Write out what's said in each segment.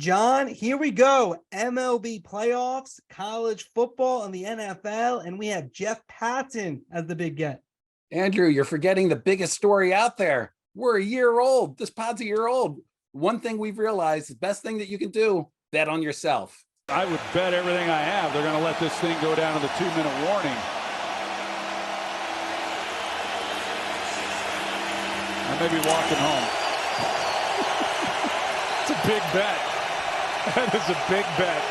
John, here we go. MLB playoffs, college football, and the NFL, and we have Jeff Passan as the big get. Andrew, you're forgetting the biggest story out there. We're a year old. This pod's a year old. One thing we've realized, the best thing that you can do, bet on yourself. I would bet everything I have they're going to let this thing go down to the 2-minute warning. I may be walking home. It's a big bet. That is a big bet.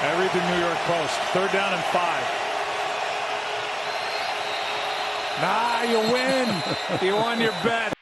I read the New York Post. 3rd down and 5. Nah, you win. You won your bet.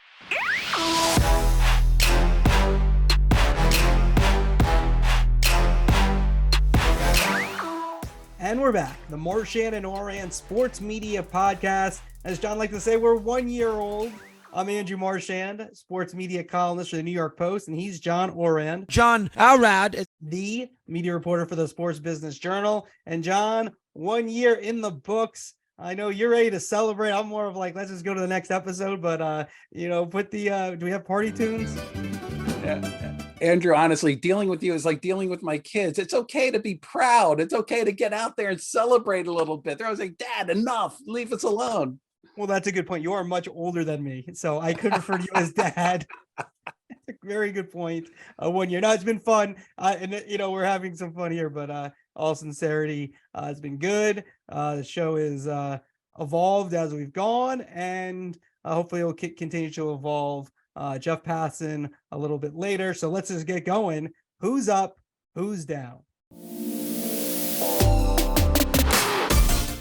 And we're back. The Marchand and Ourand Sports Media Podcast. As John likes to say, we're 1 year old. I'm Andrew Marchand, sports media columnist for the New York Post, and he's John Ourand. John Ourand, the media reporter for the Sports Business Journal. And John, 1 year in the books. I know you're ready to celebrate. I'm more of like, let's just go to the next episode. But, put the, do we have party tunes? Yeah. Andrew, honestly, dealing with you is like dealing with my kids. It's okay to be proud. It's okay to get out there and celebrate a little bit. They're always like, Dad, enough. Leave us alone. Well, that's a good point. You are much older than me, so I could refer to you as Dad. Very good point. 1 year. No, it's been fun. We're having some fun here, but all sincerity, it's been good. The show is evolved as we've gone, and hopefully it will continue to evolve. Jeff Passan a little bit later. So let's just get going. Who's up? Who's down?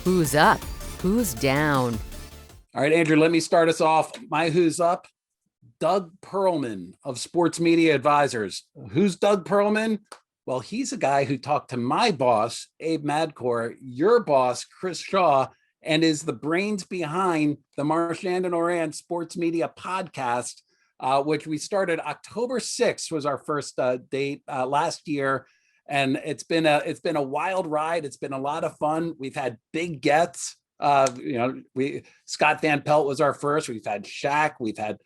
Who's up? Who's down? All right, Andrew, let me start us off. My who's up? Doug Perlman of Sports Media Advisors. Who's Doug Perlman? Well, he's a guy who talked to my boss, Abe Madcore, your boss, Chris Shaw, and is the brains behind the Marchand and Ourand Sports Media Podcast, which we started October 6th was our first date last year. And it's been a wild ride. It's been a lot of fun. We've had big gets. Scott Van Pelt was our first. We've had Shaq. We've had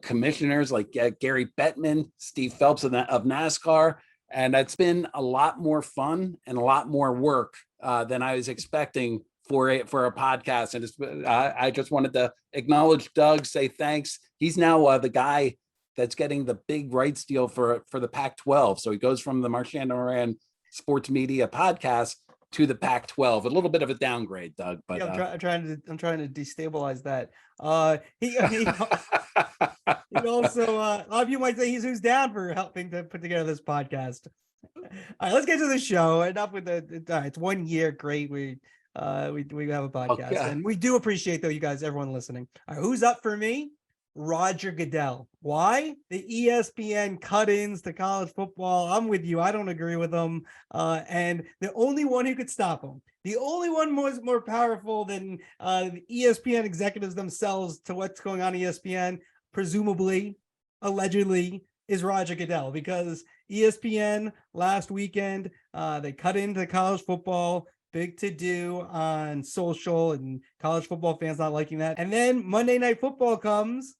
commissioners like Gary Bettman, Steve Phelps of NASCAR. And it's been a lot more fun and a lot more work than I was expecting for a podcast. And I just wanted to acknowledge Doug, say thanks. He's now the guy that's getting the big rights deal for the Pac-12. So he goes from the Marchand and Ourand Sports Media Podcast to the Pac-12. A little bit of a downgrade, Doug. But yeah, I'm trying to destabilize that. He also a lot of you might say he's who's down for helping to put together this podcast. All right, let's get to the show. Enough with it's 1 year. Great. We have a podcast, and we do appreciate though you guys, everyone listening. All right, who's up for me? Roger Goodell. Why? The ESPN cut-ins to college football. I'm with you. I don't agree with them. And the only one who could stop them, the only one more powerful than the ESPN executives themselves to what's going on ESPN, presumably, allegedly, is Roger Goodell, because ESPN last weekend, they cut into college football. Big to do on social, and college football fans not liking that. And then Monday Night Football comes,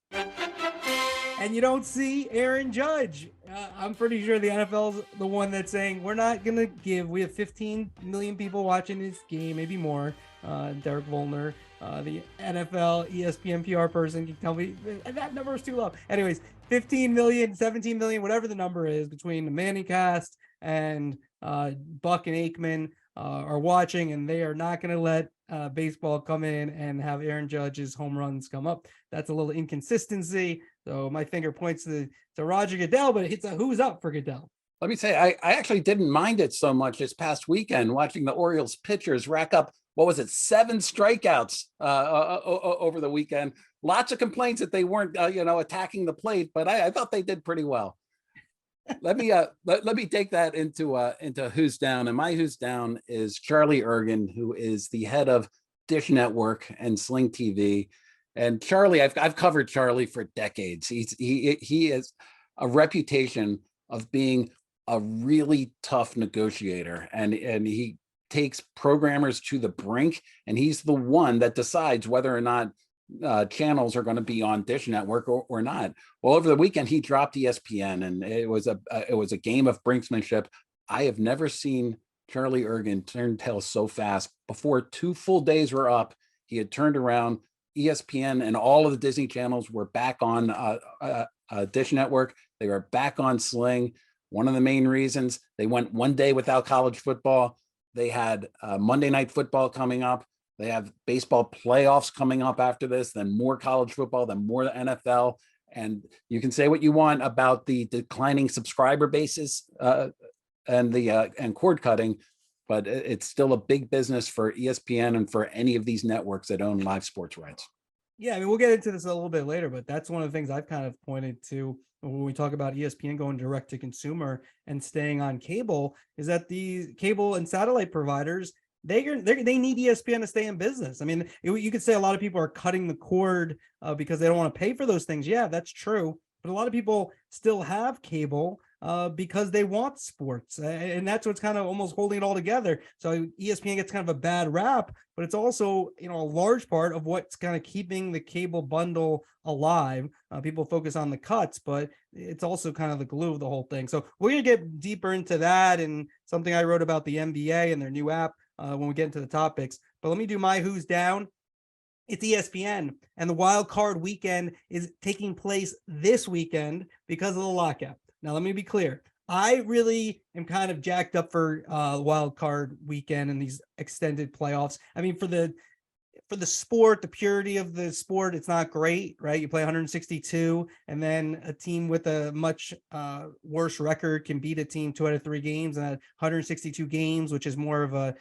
and you don't see Aaron Judge. I'm pretty sure the NFL's the one that's saying we're not gonna give. We have 15 million people watching this game, maybe more. Derek Volner, the NFL ESPN PR person, can tell me that number is too low. Anyways, 15 million, 17 million, whatever the number is, between the Manning cast and Buck and Aikman. Are watching, and they are not going to let baseball come in and have Aaron Judge's home runs come up. That's a little inconsistency. So my finger points to Roger Goodell, but it's a who's up for Goodell. Let me say, I actually didn't mind it so much this past weekend, watching the Orioles pitchers rack up, 7 strikeouts over the weekend. Lots of complaints that they weren't, attacking the plate, but I thought they did pretty well. Let me take that into who's down, and my who's down is Charlie Ergen, who is the head of Dish Network and Sling TV. And Charlie, I've covered Charlie for decades. He has a reputation of being a really tough negotiator, and he takes programmers to the brink, and he's the one that decides whether or not channels are going to be on Dish Network or not. Well, over the weekend, he dropped ESPN, and it was a game of brinksmanship. I have never seen Charlie Ergen turn tail so fast. Before 2 full days were up, he had turned around. ESPN and all of the Disney channels were back on Dish Network. They were back on Sling. One of the main reasons they went 1 day without college football. They had Monday Night Football coming up. They have baseball playoffs coming up after this, then more college football, then more NFL. And you can say what you want about the declining subscriber bases and cord cutting, but it's still a big business for ESPN and for any of these networks that own live sports rights. Yeah, I mean, we'll get into this a little bit later, but that's one of the things I've kind of pointed to when we talk about ESPN going direct to consumer and staying on cable, is that the cable and satellite providers, they need ESPN to stay in business. I mean, you could say a lot of people are cutting the cord because they don't want to pay for those things. Yeah, that's true. But a lot of people still have cable because they want sports. And that's what's kind of almost holding it all together. So ESPN gets kind of a bad rap, but it's also, a large part of what's kind of keeping the cable bundle alive. People focus on the cuts, but it's also kind of the glue of the whole thing. So we're going to get deeper into that and something I wrote about the NBA and their new app when we get into the topics. But let me do my who's down. It's ESPN, and the wild card weekend is taking place this weekend because of the lockout. Now, let me be clear. I really am kind of jacked up for wild card weekend and these extended playoffs. I mean, for the sport, the purity of the sport, it's not great, right? You play 162, and then a team with a much worse record can beat a team 2 out of 3 games, and 162 games, which is more of a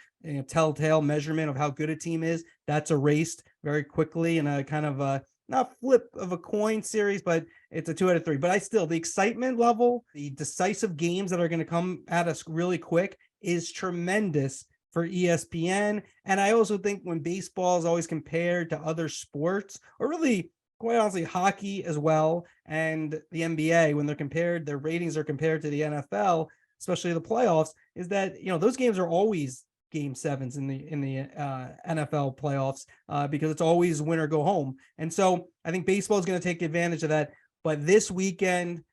telltale measurement of how good a team is, that's erased very quickly in a kind of a not flip of a coin series, but it's a 2 out of 3. But the excitement level, the decisive games that are going to come at us really quick is tremendous for ESPN. And I also think when baseball is always compared to other sports, or really, quite honestly, hockey as well, and the NBA, when they're compared, their ratings are compared to the NFL, especially the playoffs, is that, those games are always game 7s in the NFL playoffs because it's always win or go home. And so I think baseball is going to take advantage of that. But this weekend,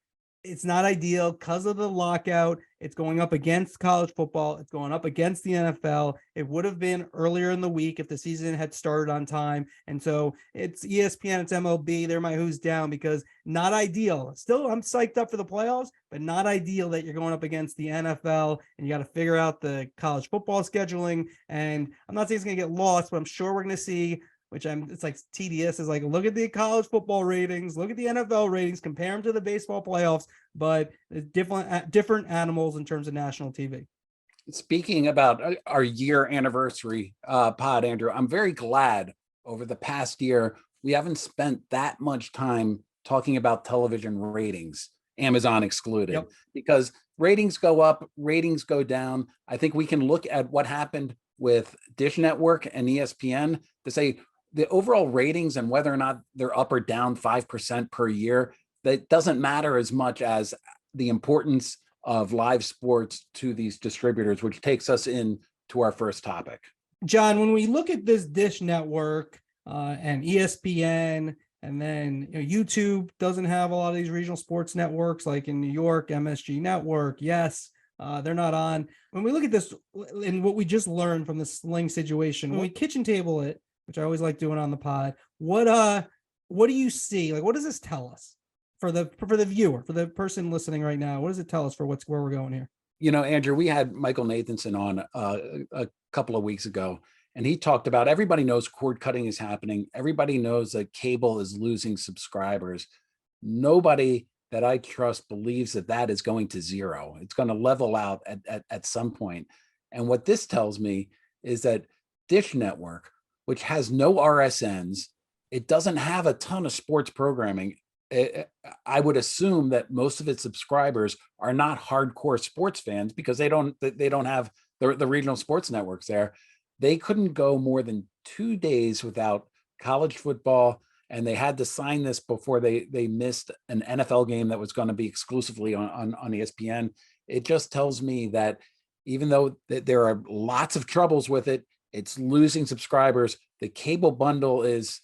it's not ideal because of the lockout. It's going up against college football. It's going up against the NFL. It would have been earlier in the week if the season had started on time. And so it's ESPN, it's MLB. They're my who's down because not ideal. Still, I'm psyched up for the playoffs, but not ideal that you're going up against the NFL and you got to figure out the college football scheduling. And I'm not saying it's going to get lost, but I'm sure we're going to see, it's like tedious, is like, look at the college football ratings, look at the NFL ratings, compare them to the baseball playoffs, but it's different animals in terms of national TV. Speaking about our year anniversary pod, Andrew, I'm very glad over the past year, we haven't spent that much time talking about television ratings, Amazon excluded, because ratings go up, ratings go down. I think we can look at what happened with Dish Network and ESPN to say, the overall ratings and whether or not they're up or down 5% per year, that doesn't matter as much as the importance of live sports to these distributors, which takes us into our first topic. John, when we look at this Dish Network and ESPN, and then YouTube doesn't have a lot of these regional sports networks like in New York, MSG Network. Yes, they're not on. When we look at this and what we just learned from the Sling situation, when we kitchen table it, which I always like doing on the pod, what do you see? Like, what does this tell us for the viewer, for the person listening right now? What does it tell us for where we're going here? Andrew, we had Michael Nathanson on a couple of weeks ago, and he talked about everybody knows cord cutting is happening. Everybody knows that cable is losing subscribers. Nobody that I trust believes that is going to zero. It's going to level out at some point. And what this tells me is that Dish Network, which has no RSNs, it doesn't have a ton of sports programming. I would assume that most of its subscribers are not hardcore sports fans because they don't have the regional sports networks there. They couldn't go more than 2 days without college football, and they had to sign this before they missed an NFL game that was going to be exclusively on ESPN. It just tells me that even though there are lots of troubles with it, it's losing subscribers. The cable bundle is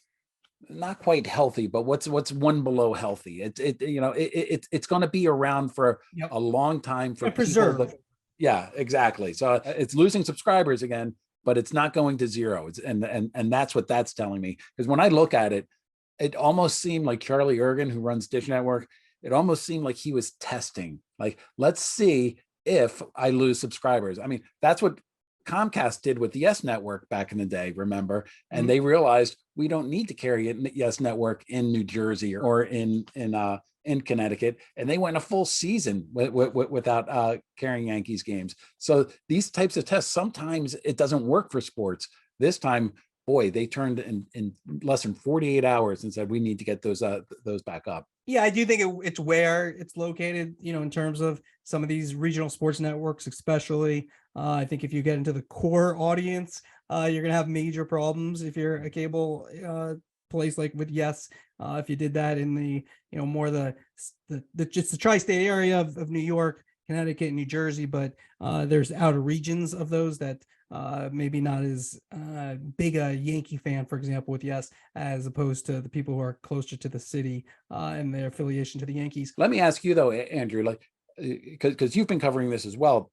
not quite healthy, but what's one below healthy. It's going to be around for a long time for people that, yeah, exactly. So it's losing subscribers again, but it's not going to zero. And that's what that's telling me. Because when I look at it, it almost seemed like Charlie Ergen, who runs Dish Network, it almost seemed like he was testing, like, let's see if I lose subscribers. I mean, that's what Comcast did with the Yes Network back in the day, remember? And they realized we don't need to carry a Yes Network in New Jersey or in Connecticut, and they went a full season without carrying Yankees games. So these types of tests, sometimes it doesn't work for sports. This time, boy, they turned in less than 48 hours and said we need to get those back up. Yeah, I do think it's where it's located, in terms of some of these regional sports networks, especially. I think if you get into the core audience, you're going to have major problems if you're a cable place like with Yes. If you did that in the, more just the tri-state area of New York, Connecticut, and New Jersey, but there's outer regions of those that maybe not as big a Yankee fan, for example, with Yes, as opposed to the people who are closer to the city and their affiliation to the Yankees. Let me ask you though, Andrew, like, because you've been covering this as well.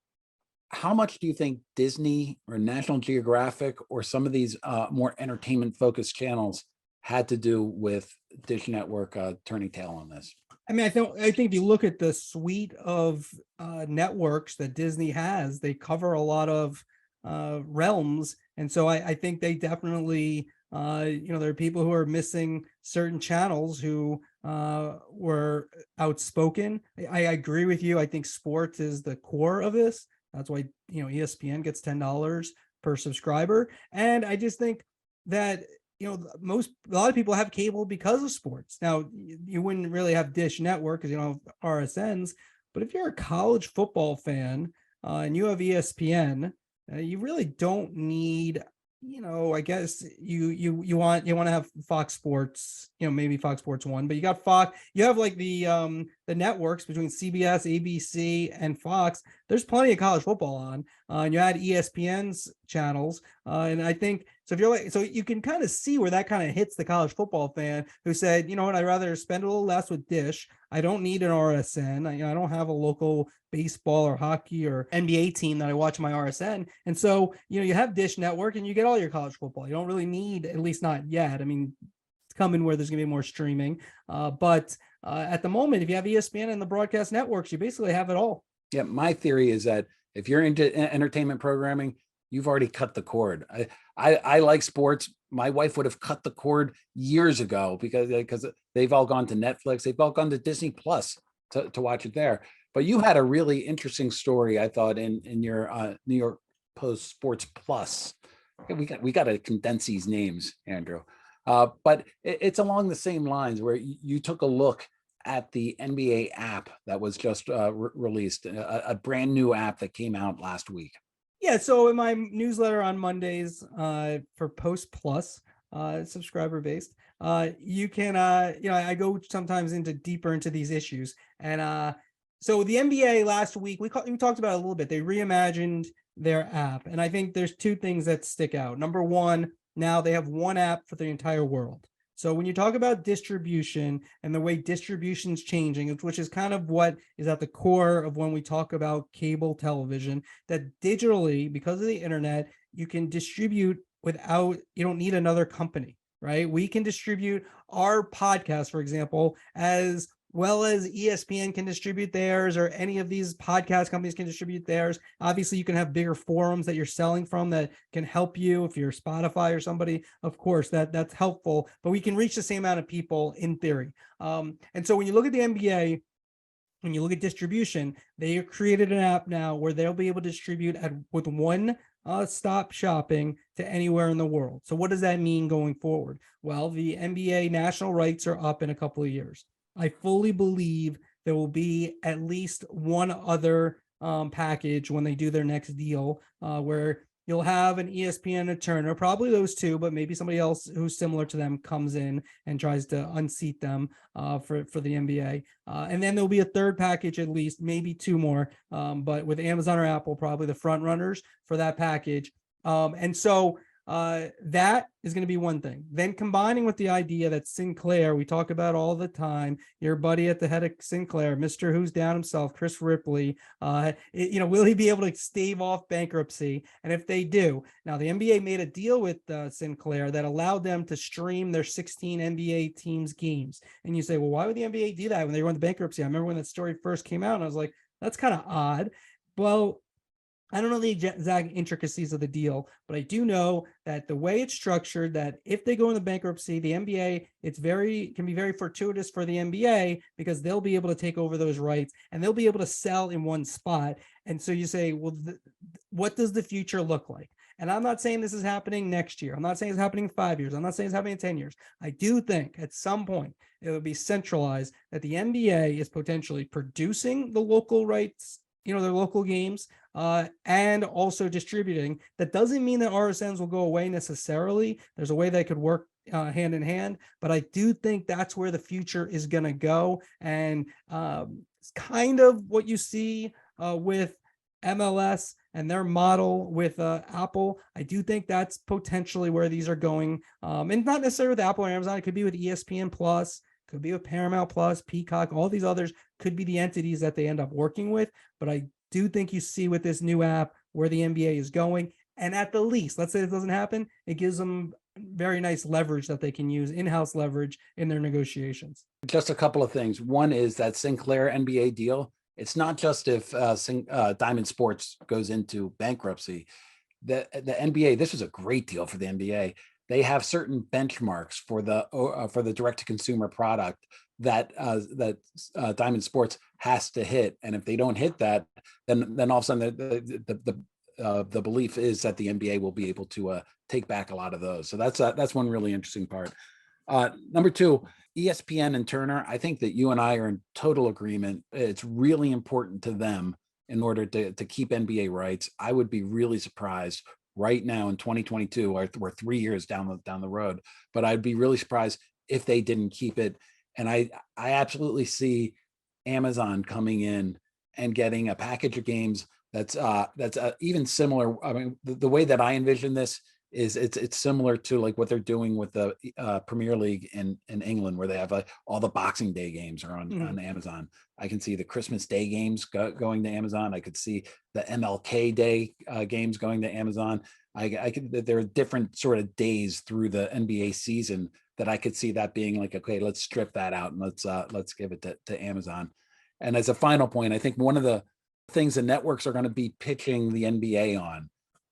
How much do you think Disney or National Geographic or some of these more entertainment focused channels had to do with Dish Network turning tail on this? I mean, I think if you look at the suite of networks that Disney has, they cover a lot of realms. And so I think they definitely, there are people who are missing certain channels who were outspoken. I agree with you. I think sports is the core of this. That's why, ESPN gets $10 per subscriber. And I just think that, a lot of people have cable because of sports. Now, you wouldn't really have Dish Network because you don't have RSNs, but if you're a college football fan and you have ESPN, you really don't need, I guess you want to have Fox Sports, maybe Fox Sports 1, but you got Fox, you have like the networks between CBS, ABC, and Fox. There's plenty of college football on, and you add ESPN's channels, and I think so. If you're like, so you can kind of see where that kind of hits the college football fan who said, what, I'd rather spend a little less with Dish. I don't need an RSN. I don't have a local baseball or hockey or NBA team that I watch my RSN. And so, you have Dish Network and you get all your college football. You don't really need, at least not yet. I mean, it's coming where there's going to be more streaming. But at the moment, if you have ESPN and the broadcast networks, you basically have it all. Yeah, my theory is that if you're into entertainment programming, you've already cut the cord. I like sports. My wife would have cut the cord years ago because they've all gone to Netflix. They've all gone to Disney Plus to watch it there. But you had a really interesting story, I thought, in your New York Post Sports Plus. We got to condense these names, Andrew. But it's along the same lines where you took a look at the NBA app that was just released, a brand new app that came out last week. Yeah, so in my newsletter on Mondays for Post Plus, subscriber based, you can, I go sometimes deeper into these issues. And so the NBA last week, we talked about it a little bit. They reimagined their app. And I think there's two things that stick out. Number one, now they have one app for the entire world. So when you talk about distribution and the way distribution's changing, which is kind of what is at the core of when we talk about cable television, that digitally, because of the internet, you can distribute without, you don't need another company, right? We can distribute our podcast, for example, as well as ESPN can distribute theirs, or any of these podcast companies can distribute theirs. Obviously, you can have bigger forums that you're selling from that can help you if you're Spotify or somebody. Of course, that's helpful, but we can reach the same amount of people in theory. And so when you look at the NBA, when you look at distribution, they have created an app now where they'll be able to distribute with one stop shopping to anywhere in the world. So what does that mean going forward? Well, the NBA national rights are up in a couple of years. I fully believe there will be at least one other package when they do their next deal where you'll have an ESPN and a Turner, probably those two, but maybe somebody else who's similar to them comes in and tries to unseat them for the NBA. And then there'll be a third package, at least, maybe two more, but with Amazon or Apple, probably the front runners for that package. And so That is going to be one thing. Then combining with the idea that Sinclair, we talk about all the time, your buddy at the head of Sinclair, Mr. Who's Down himself, Chris Ripley, will he be able to stave off bankruptcy? And if they do, now the NBA made a deal with Sinclair that allowed them to stream their 16 NBA teams' games. And you say, well, why would the NBA do that when they were into bankruptcy? I remember when that story first came out and I was like, that's kind of odd. Well, I don't know the exact intricacies of the deal, but I do know that the way it's structured, that if they go into bankruptcy, the NBA, can be very fortuitous for the NBA because they'll be able to take over those rights and they'll be able to sell in one spot. And so you say, well, what does the future look like? And I'm not saying this is happening next year. I'm not saying it's happening in 5 years. I'm not saying it's happening in 10 years. I do think at some point it would be centralized that the NBA is potentially producing the local rights, their local games, and also distributing. That doesn't mean that RSNs will go away necessarily. There's a way they could work hand in hand, but I do think that's where the future is going to go. And it's kind of what you see with MLS and their model with Apple. I do think that's potentially where these are going. And not necessarily with Apple or Amazon. It could be with ESPN Plus, could be with Paramount Plus, Peacock, all these others could be the entities that they end up working with. But I do think you see with this new app where the NBA is going. And at the least, let's say it doesn't happen, it gives them very nice leverage that they can use, in-house leverage in their negotiations. Just a couple of things. One is that Sinclair NBA deal. It's not just if Diamond Sports goes into bankruptcy. The NBA, this was a great deal for the NBA. They have certain benchmarks for the direct-to-consumer product that Diamond Sports has to hit, and if they don't hit that, then all of a sudden the belief is that the NBA will be able to take back a lot of those. So that's one really interesting part. Number two, ESPN and Turner. I think that you and I are in total agreement. It's really important to them in order to keep NBA rights. I would be really surprised right now in 2022, we're 3 years down the road, but I'd be really surprised if they didn't keep it. And I absolutely see Amazon coming in and getting a package of games that's even similar. I mean, the way that I envision this is it's similar to like what they're doing with the Premier League in England, where they have all the Boxing Day games are on Amazon. I can see the Christmas Day games going to Amazon. I could see the MLK Day games going to Amazon. There are different sort of days through the NBA season that I could see that being like, okay, let's strip that out and let's give it to Amazon. And as a final point, I think one of the things the networks are going to be pitching the NBA on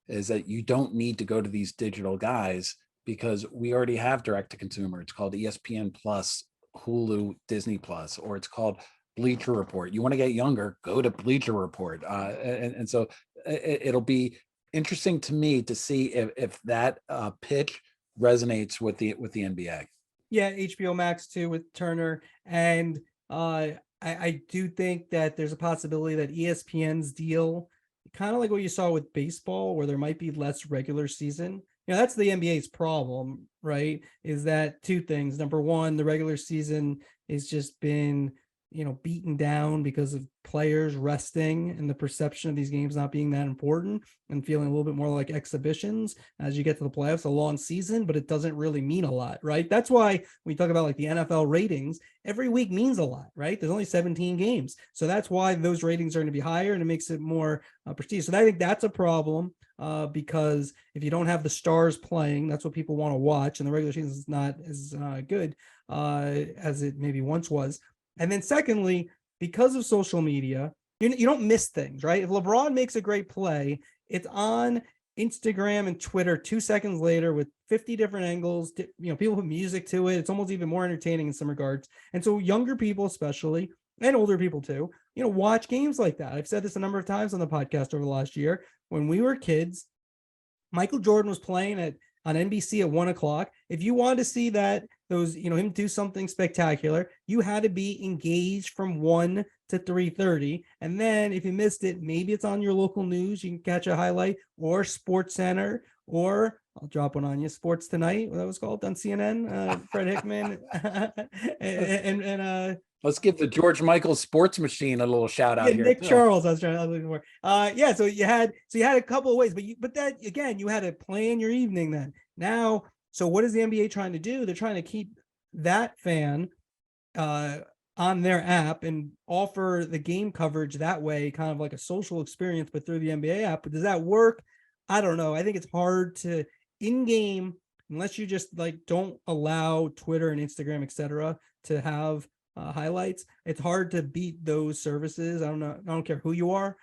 is that you don't need to go to these digital guys because we already have direct to consumer. It's called ESPN Plus, Hulu, Disney Plus, or it's called Bleacher Report. You want to get younger, go to Bleacher Report. And so it'll be interesting to me to see if that pitch resonates with the NBA. Yeah, HBO Max too with Turner. And I do think that there's a possibility that ESPN's deal, kind of like what you saw with baseball, where there might be less regular season. That's the NBA's problem, right? Is that two things. Number one, the regular season has just been, beaten down because of players resting and the perception of these games not being that important and feeling a little bit more like exhibitions as you get to the playoffs. A long season, but it doesn't really mean a lot, right? That's why we talk about like the NFL ratings. Every week means a lot, right? There's only 17 games. So that's why those ratings are going to be higher and it makes it more prestigious. So I think that's a problem because if you don't have the stars playing, that's what people want to watch. And the regular season is not as good as it maybe once was. And then secondly, because of social media, you don't miss things, right? If LeBron makes a great play, it's on Instagram and Twitter 2 seconds later with 50 different angles. People put music to it. It's almost even more entertaining in some regards. And so younger people especially, and older people too, watch games like that. I've said this a number of times on the podcast over the last year. When we were kids, Michael Jordan was playing on NBC at 1:00. If you wanted to see him do something spectacular, you had to be engaged from 1 to 3:30. And then if you missed it, maybe it's on your local news. You can catch a highlight, or Sports Center, or I'll drop one on you, Sports Tonight, what that was called on CNN, Fred Hickman and Let's give the George Michael sports machine a little shout out Yeah, here. Nick too. Charles. I was looking for. Yeah. So you had a couple of ways, but that again, you had to plan your evening then. Now, so what is the NBA trying to do? They're trying to keep that fan on their app and offer the game coverage that way, kind of like a social experience, but through the NBA app. But does that work? I don't know. I think it's hard to in game unless you just like don't allow Twitter and Instagram, etc., to have highlights. It's hard to beat those services. I don't know. I don't care who you are,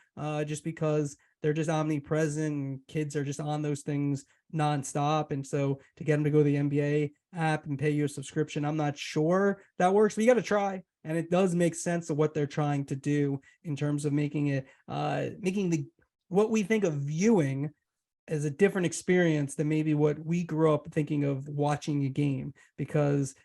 just because they're just omnipresent. And kids are just on those things nonstop. And so to get them to go to the NBA app and pay you a subscription, I'm not sure that works, but you got to try. And it does make sense of what they're trying to do in terms of making it, making the what we think of viewing as a different experience than maybe what we grew up thinking of watching a game, because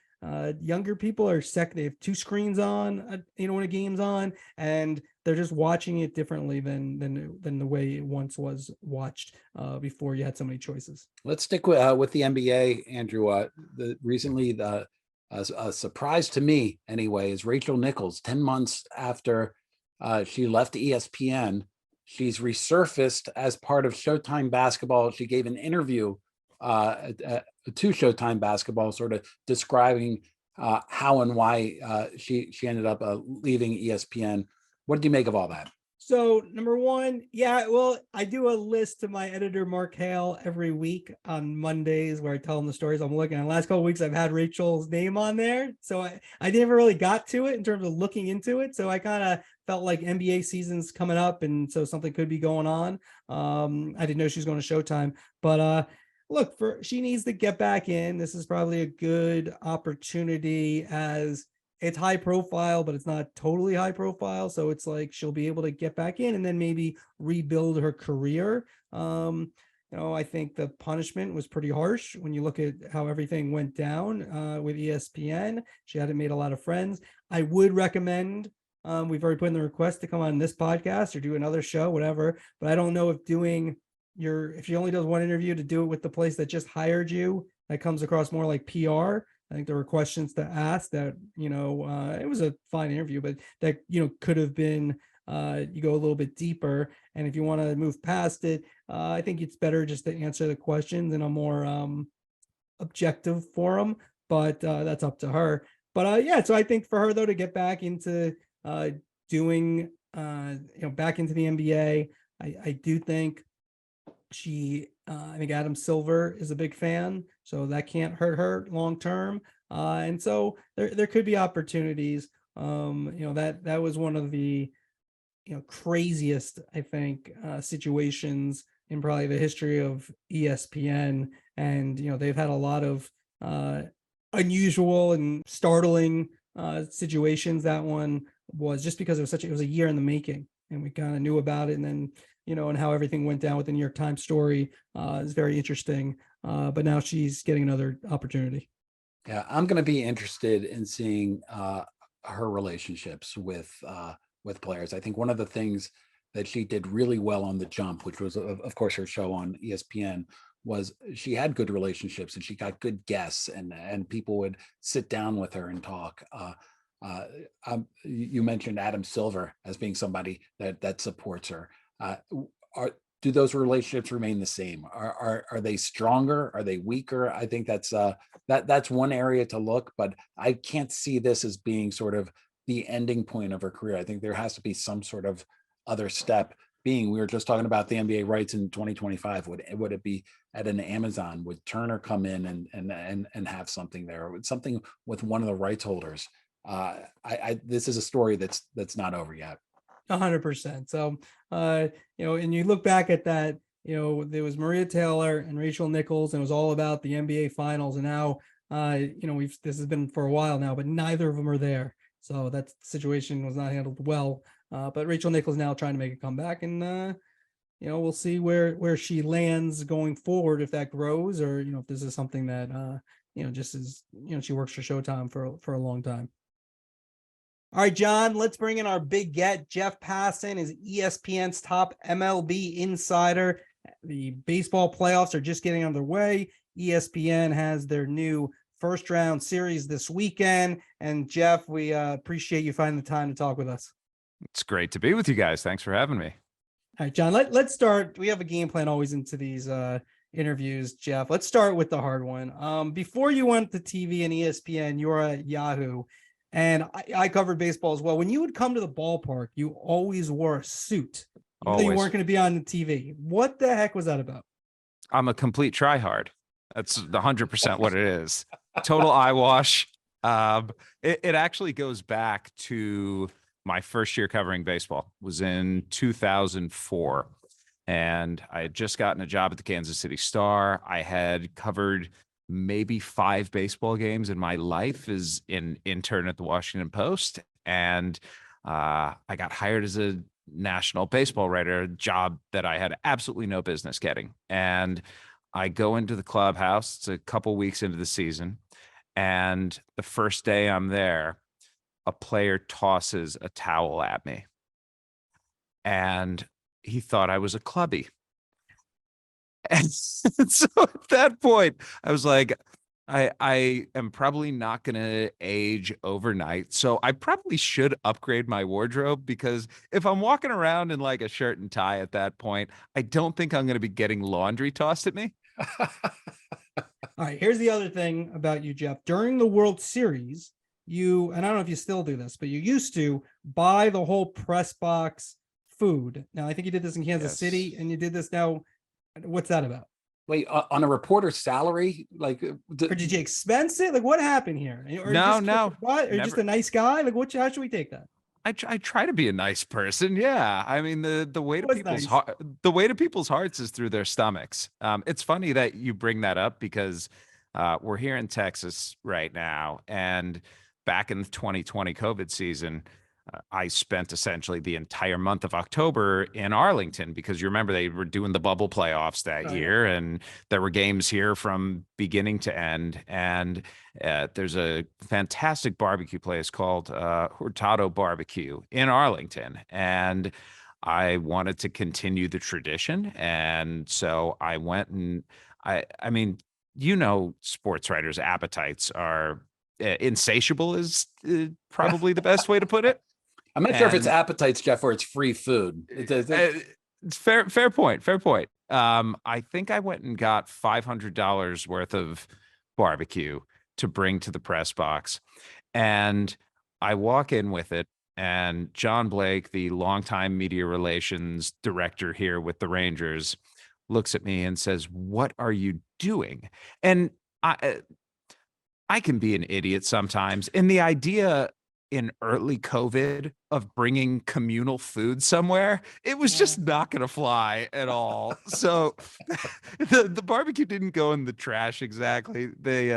younger people are they have two screens on, when a game's on, and they're just watching it differently than the way it once was watched before you had so many choices. Let's stick with the NBA, Andrew. Recently, a surprise to me anyway is Rachel Nichols. 10 months after she left ESPN, she's resurfaced as part of Showtime Basketball. She gave an interview to Showtime Basketball, sort of describing how and why she ended up leaving ESPN. What do you make of all that? So number one, well, I do a list to my editor, Mark Hale, every week on Mondays where I tell him the stories I'm looking at. The last couple of weeks, I've had Rachel's name on there. So I never really got to it in terms of looking into it. So I kind of felt like NBA season's coming up, and so something could be going on. I didn't know she was going to Showtime, but look, she needs to get back in. This is probably a good opportunity, as it's high profile, but it's not totally high profile. So it's like she'll be able to get back in and then maybe rebuild her career. I think the punishment was pretty harsh when you look at how everything went down with ESPN. She hadn't made a lot of friends. I would recommend, we've already put in the request to come on this podcast or do another show, whatever, but I don't know if if she only does one interview, to do it with the place that just hired you, that comes across more like PR. I think there were questions to ask that, it was a fine interview, but that, could have been, you go a little bit deeper. And if you want to move past it, I think it's better just to answer the questions in a more objective forum, but that's up to her. But so I think for her, though, to get back into doing, back into the NBA, I do think I think Adam Silver is a big fan, so that can't hurt her long term. And so there could be opportunities. That was one of the craziest, I think, situations in probably the history of ESPN. And they've had a lot of unusual and startling situations. That one was just because it was a year in the making, and we kind of knew about it, and then and how everything went down with the New York Times story is very interesting. But now she's getting another opportunity. Yeah, I'm going to be interested in seeing her relationships with players. I think one of the things that she did really well on The Jump, which was, of course, her show on ESPN, was she had good relationships and she got good guests, and people would sit down with her and talk. You mentioned Adam Silver as being somebody that supports her. Do those relationships remain the same? Are they stronger? Are they weaker? I think that's one area to look, but I can't see this as being sort of the ending point of her career. I think there has to be some sort of other step. We were just talking about the NBA rights in 2025. Would it be at an Amazon? Would Turner come in and have something there? Or something with one of the rights holders? This is a story that's not over yet. 100%. So, and you look back at that, there was Maria Taylor and Rachel Nichols, and it was all about the NBA finals. And now, this has been for a while now, but neither of them are there. So that situation was not handled well. But Rachel Nichols now trying to make a comeback, and, we'll see where she lands going forward, if that grows, or, if this is something that, just is, she works for Showtime for a long time. All right, John, let's bring in our big get. Jeff Passan is ESPN's top MLB insider. The baseball playoffs are just getting underway. ESPN has their new first round series this weekend. And Jeff, we appreciate you finding the time to talk with us. It's great to be with you guys. Thanks for having me. All right, John, let's start. We have a game plan always into these interviews, Jeff. Let's start with the hard one. Before you went to TV and ESPN, you were at Yahoo, and I covered baseball as well. When you would come to the ballpark, you always wore a suit. Even though you weren't going to be on the TV. What the heck was that about? I'm a complete tryhard. That's 100% what it is. Total eyewash. It actually goes back to my first year covering baseball. It was in 2004. And I had just gotten a job at the Kansas City Star. I had covered maybe 5 baseball games in my life as an intern at the Washington Post. And I got hired as a national baseball writer, a job that I had absolutely no business getting. And I go into the clubhouse. It's a couple weeks into the season. And the first day I'm there, a player tosses a towel at me. And he thought I was a clubby. And so at that point, I was like, I am probably not going to age overnight. So I probably should upgrade my wardrobe, because if I'm walking around in like a shirt and tie at that point, I don't think I'm going to be getting laundry tossed at me. All right. Here's the other thing about you, Jeff. During the World Series, and I don't know if you still do this, but you used to buy the whole press box food. Now, I think you did this in Kansas City, and you did this now. What's that about? Wait, on a reporter's salary? Like, or did you expense it? Like, what happened here? Or no. What? Or Never. Just a nice guy? Like, how should we take that? I try to be a nice person. Yeah. I mean, the way to people's nice. The way to people's hearts is through their stomachs. It's funny that you bring that up, because we're here in Texas right now, and back in the 2020 COVID season, I spent essentially the entire month of October in Arlington, because you remember they were doing the bubble playoffs that year, and there were games here from beginning to end. And there's a fantastic barbecue place called Hurtado Barbecue in Arlington, and I wanted to continue the tradition. And so I went, and I mean, sports writers' appetites are insatiable is probably the best way to put it. I'm not sure if it's appetites, Jeff, or it's free food. It's fair point. I think I went and got $500 worth of barbecue to bring to the press box. And I walk in with it, and John Blake, the longtime media relations director here with the Rangers, looks at me and says, "What are you doing?" And I can be an idiot sometimes. And the idea in early COVID of bringing communal food somewhere, it was just not going to fly at all. So the barbecue didn't go in the trash exactly. They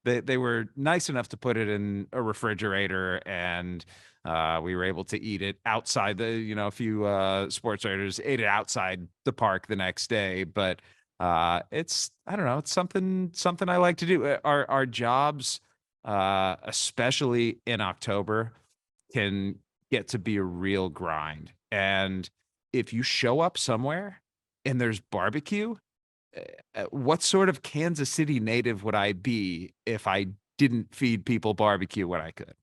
were nice enough to put it in a refrigerator, and we were able to eat it outside. A few sports writers ate it outside the park the next day. But I don't know, it's something I like to do. Our jobs, especially in October, can get to be a real grind. And if you show up somewhere and there's barbecue, what sort of Kansas City native would I be if I didn't feed people barbecue when I could?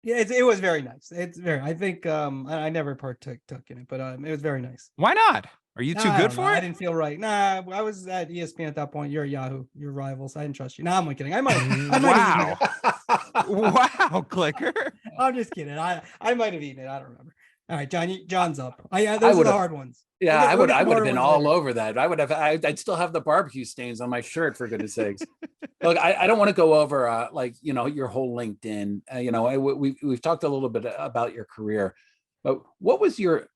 Yeah, it was very nice. I think I never partook in it, but it was very nice. Why not? Are you too good for it? I didn't feel right. Nah, I was at ESPN at that point. You're at Yahoo. You're rivals. I didn't trust you. Nah, I'm kidding. I might. Wow. Wow, clicker. I'm just kidding. I might have eaten it. I don't remember. All right, John's up. Those are the hard ones. Yeah, I would have been all over that. I'd still have the barbecue stains on my shirt, for goodness sakes. Look, I don't want to go over your whole LinkedIn. We've talked a little bit about your career, but what was your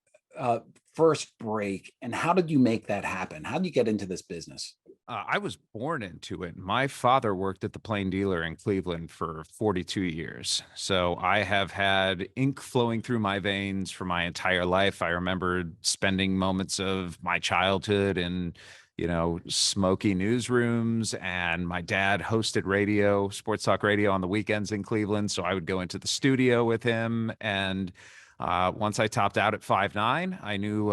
first break, and how did you make that happen? How did you get into this business? I was born into it. My father worked at the Plain Dealer in Cleveland for 42 years. So I have had ink flowing through my veins for my entire life. I remember spending moments of my childhood in, smoky newsrooms, and my dad hosted radio, sports talk radio on the weekends in Cleveland. So I would go into the studio with him, and Once I topped out at 5'9", I knew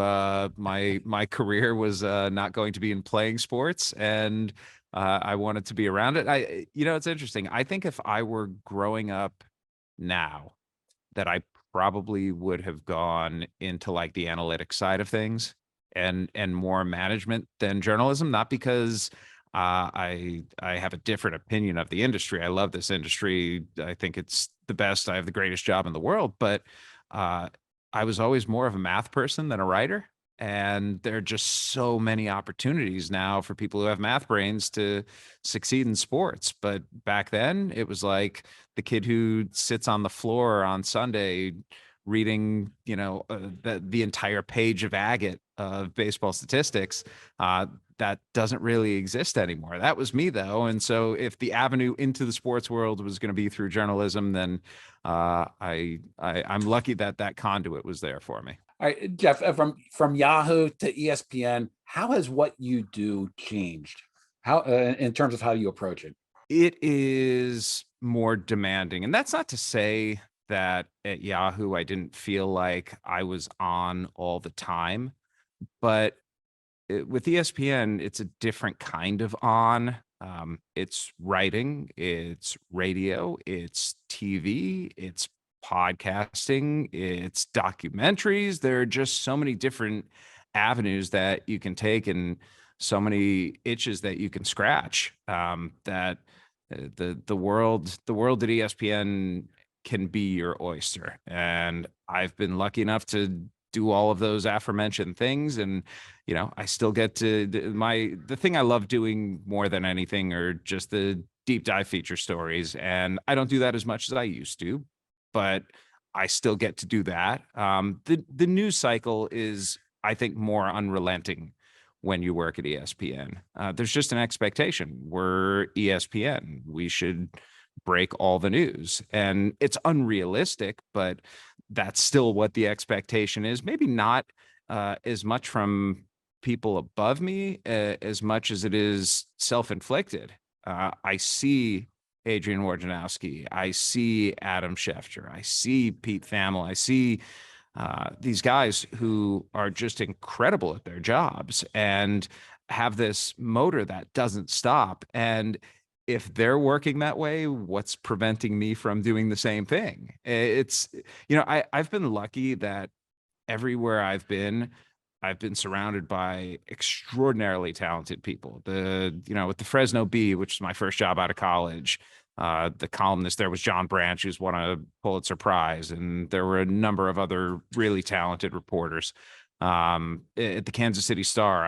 my career was not going to be in playing sports, and I wanted to be around it. It's interesting. I think if I were growing up now, that I probably would have gone into like the analytics side of things and more management than journalism. Not because I have a different opinion of the industry. I love this industry. I think it's the best. I have the greatest job in the world, but I was always more of a math person than a writer. And there are just so many opportunities now for people who have math brains to succeed in sports. But back then, it was like the kid who sits on the floor on Sunday reading, the entire page of agate of baseball statistics. That doesn't really exist anymore. That was me, though. And so if the avenue into the sports world was going to be through journalism, then I'm lucky that conduit was there for me. All right, Jeff, from Yahoo to ESPN, how has what you do changed? How in terms of how you approach it? It is more demanding. And that's not to say that at Yahoo I didn't feel like I was on all the time, but with ESPN, it's a different kind of on. It's writing, it's radio, it's TV, it's podcasting, it's documentaries. There are just so many different avenues that you can take and so many itches that you can scratch, that the world at ESPN can be your oyster. And I've been lucky enough to do all of those aforementioned things. And, I still get to the thing I love doing more than anything are just the deep dive feature stories. And I don't do that as much as I used to, but I still get to do that. The news cycle is, I think, more unrelenting when you work at ESPN. There's just an expectation. We're ESPN. We should break all the news. And it's unrealistic, but that's still what the expectation is. Maybe not as much from people above me as much as it is self-inflicted. I see Adrian Wojnarowski. I see Adam Schefter. I see Pete Thamel. I see these guys who are just incredible at their jobs and have this motor that doesn't stop. And if they're working that way, what's preventing me from doing the same thing? It's, I've been lucky that everywhere I've been surrounded by extraordinarily talented people. With the Fresno Bee, which was my first job out of college, the columnist there was John Branch, who's won a Pulitzer Prize, and there were a number of other really talented reporters. At the Kansas City Star,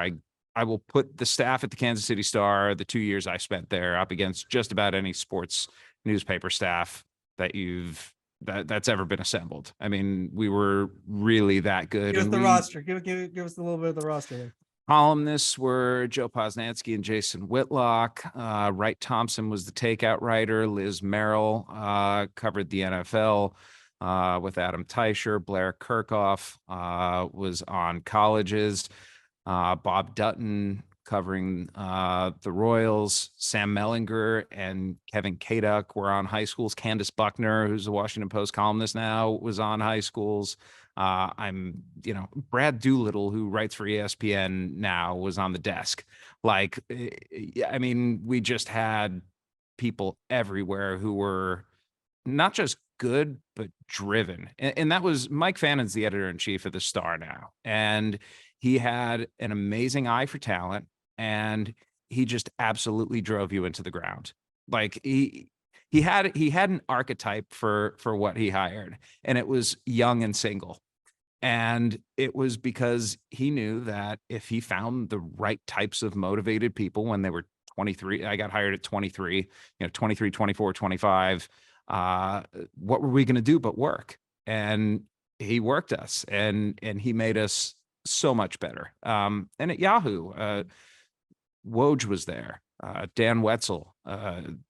I will put the staff at the Kansas City Star, the 2 years I spent there, up against just about any sports newspaper staff that's ever been assembled. I mean, we were really that good. Give us the roster. Give us a little bit of the roster there. Columnists were Joe Posnanski and Jason Whitlock. Wright Thompson was the takeout writer. Liz Merrill covered the NFL with Adam Teicher. Blair Kirchhoff was on colleges. Bob Dutton covering the Royals. Sam Mellinger and Kevin Kaduk were on high schools. Candace Buckner, who's a Washington Post columnist now, was on high schools. Brad Doolittle, who writes for ESPN now, was on the desk. We just had people everywhere who were not just good, but driven. And that was Mike Fannon's the editor-in-chief of the Star now. And he had an amazing eye for talent, and he just absolutely drove you into the ground. Like he had an archetype for what he hired, and it was young and single. And it was because he knew that if he found the right types of motivated people when they were 23, I got hired at 23, 23, 24, 25, what were we going to do but work? And he worked us, and he made us so much better. And at Yahoo, Woj was there. Dan Wetzel,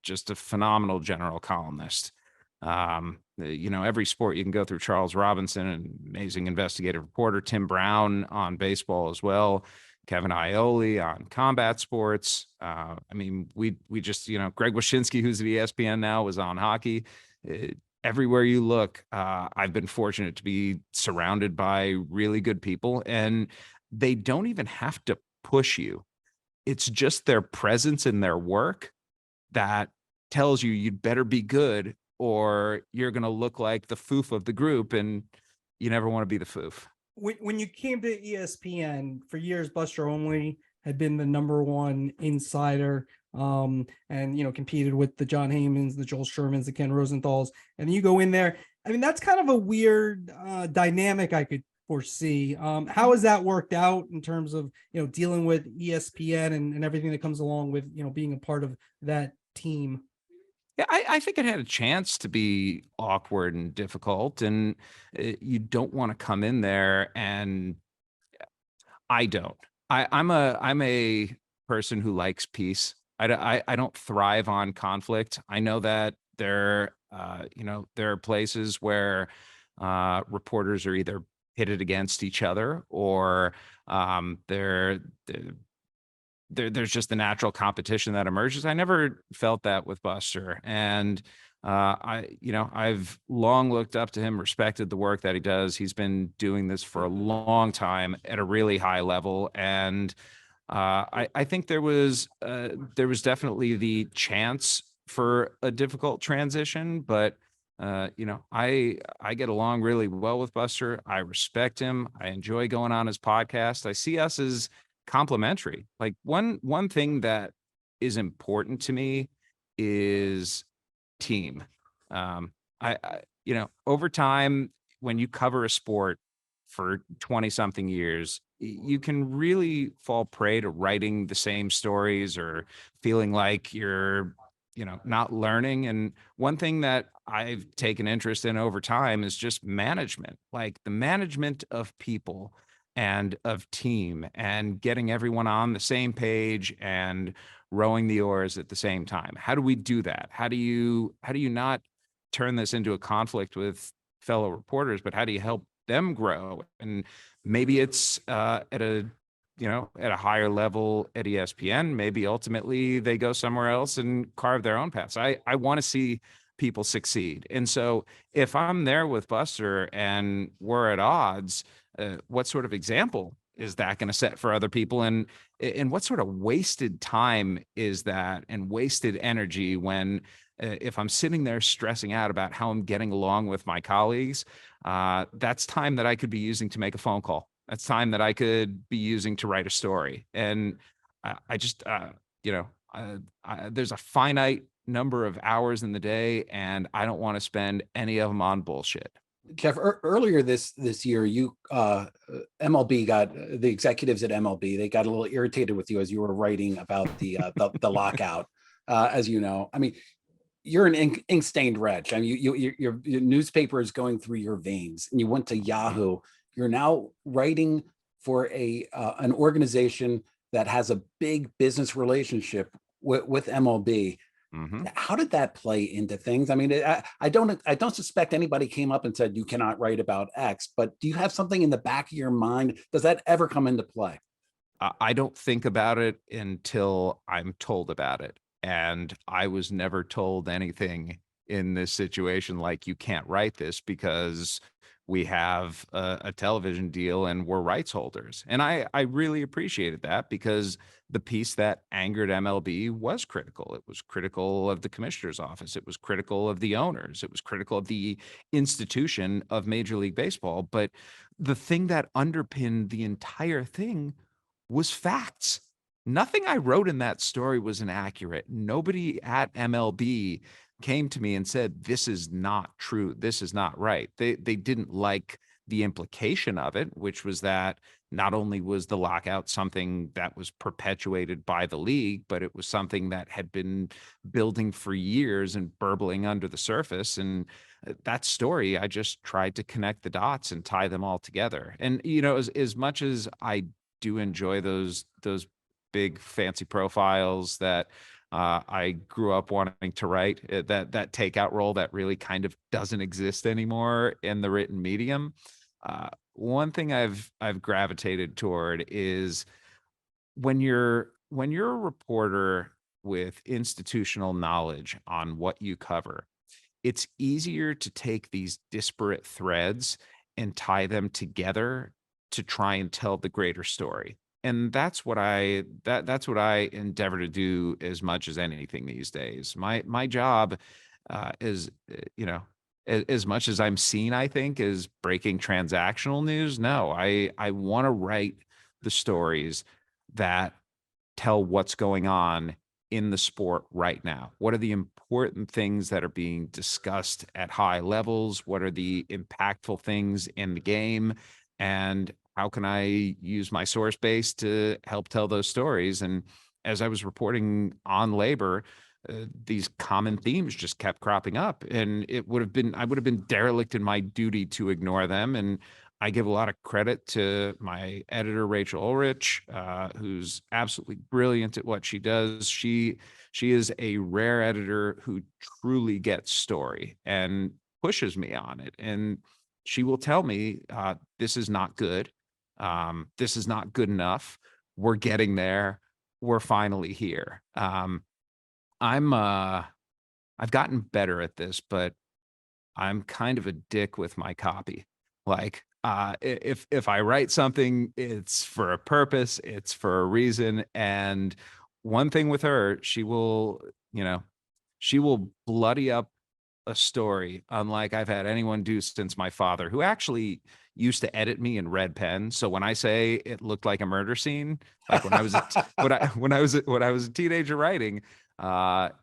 just a phenomenal general columnist. Every sport you can go through. Charles Robinson, an amazing investigative reporter. Tim Brown on baseball as well. Kevin Ioli on combat sports. We just, Greg Wyshynski, who's at ESPN now, was on hockey. everywhere you look, I've been fortunate to be surrounded by really good people, and they don't even have to push you. It's just their presence in their work that tells you you'd better be good or you're going to look like the foof of the group, and you never want to be the foof. When you came to ESPN, for years, Buster Olney had been the number one insider, and competed with the John Heymans, the Joel Shermans, the Ken Rosenthal's, and you go in there. I mean, that's kind of a weird dynamic I could foresee. How has that worked out in terms of dealing with ESPN and everything that comes along with being a part of that team? Yeah, I think it had a chance to be awkward and difficult, and you don't want to come in there, and I don't. I'm a person who likes peace. I don't thrive on conflict. I know that there there are places where reporters are either pitted against each other, or there's just the natural competition that emerges. I never felt that with Buster, and I've long looked up to him, respected the work that he does. He's been doing this for a long time at a really high level, and I think there was definitely the chance for a difficult transition, but I get along really well with Buster. I respect him. I enjoy going on his podcast. I see us as complementary. Like one thing that is important to me is team. Over time, when you cover a sport for 20 something years, you can really fall prey to writing the same stories or feeling like you're not learning. And one thing that I've taken interest in over time is just management, like the management of people and of team, and getting everyone on the same page and rowing the oars at the same time. How do we do that? How do you not turn this into a conflict with fellow reporters, but how do you help them grow? And maybe it's at a higher level at ESPN. Maybe ultimately they go somewhere else and carve their own paths. I want to see people succeed. And so if I'm there with Buster and we're at odds, what sort of example is that going to set for other people? And what sort of wasted time is that, and wasted energy when if I'm sitting there stressing out about how I'm getting along with my colleagues, that's time that I could be using to make a phone call. That's time that I could be using to write a story. And there's a finite number of hours in the day, and I don't want to spend any of them on bullshit. Jeff, earlier this year, you MLB got the executives at MLB. They got a little irritated with you as you were writing about the lockout. As you know, I mean, you're an ink-stained wretch. I mean, your newspaper is going through your veins, and you went to Yahoo. You're now writing for an organization that has a big business relationship with MLB. Mm-hmm. How did that play into things? I mean, I don't suspect anybody came up and said you cannot write about X, but do you have something in the back of your mind? Does that ever come into play? I don't think about it until I'm told about it. And I was never told anything in this situation like you can't write this because we have a television deal and we're rights holders. And I really appreciated that, because the piece that angered MLB was critical. It was critical of the commissioner's office. It was critical of the owners. It was critical of the institution of Major League Baseball. But the thing that underpinned the entire thing was facts. Nothing I wrote in that story was inaccurate. Nobody at MLB came to me and said, this is not true. This is not right. They didn't like the implication of it, which was that not only was the lockout something that was perpetuated by the league, but it was something that had been building for years and burbling under the surface. And that story, I just tried to connect the dots and tie them all together. And, as much as I do enjoy those big fancy profiles that I grew up wanting to write, that takeout role that really kind of doesn't exist anymore in the written medium. One thing I've gravitated toward is when you're a reporter with institutional knowledge on what you cover, it's easier to take these disparate threads and tie them together to try and tell the greater story. And that's what that's what I endeavor to do as much as anything these days. My job is, as much as I'm seen, I think, is breaking transactional news. No, I want to write the stories that tell what's going on in the sport right now. What are the important things that are being discussed at high levels? What are the impactful things in the game? And how can I use my source base to help tell those stories? And as I was reporting on labor, these common themes just kept cropping up, and I would have been derelict in my duty to ignore them. And I give a lot of credit to my editor, Rachel Ulrich, who's absolutely brilliant at what she does. She is a rare editor who truly gets story and pushes me on it. And she will tell me, this is not good. This is not good enough. We're getting there. We're finally here. I've gotten better at this, but I'm kind of a dick with my copy. Like, if I write something, it's for a purpose, it's for a reason. And one thing with her, she will bloody up a story unlike I've had anyone do since my father, who actually used to edit me in red pen. So when I say it looked like a murder scene, like when I was when I was a teenager writing,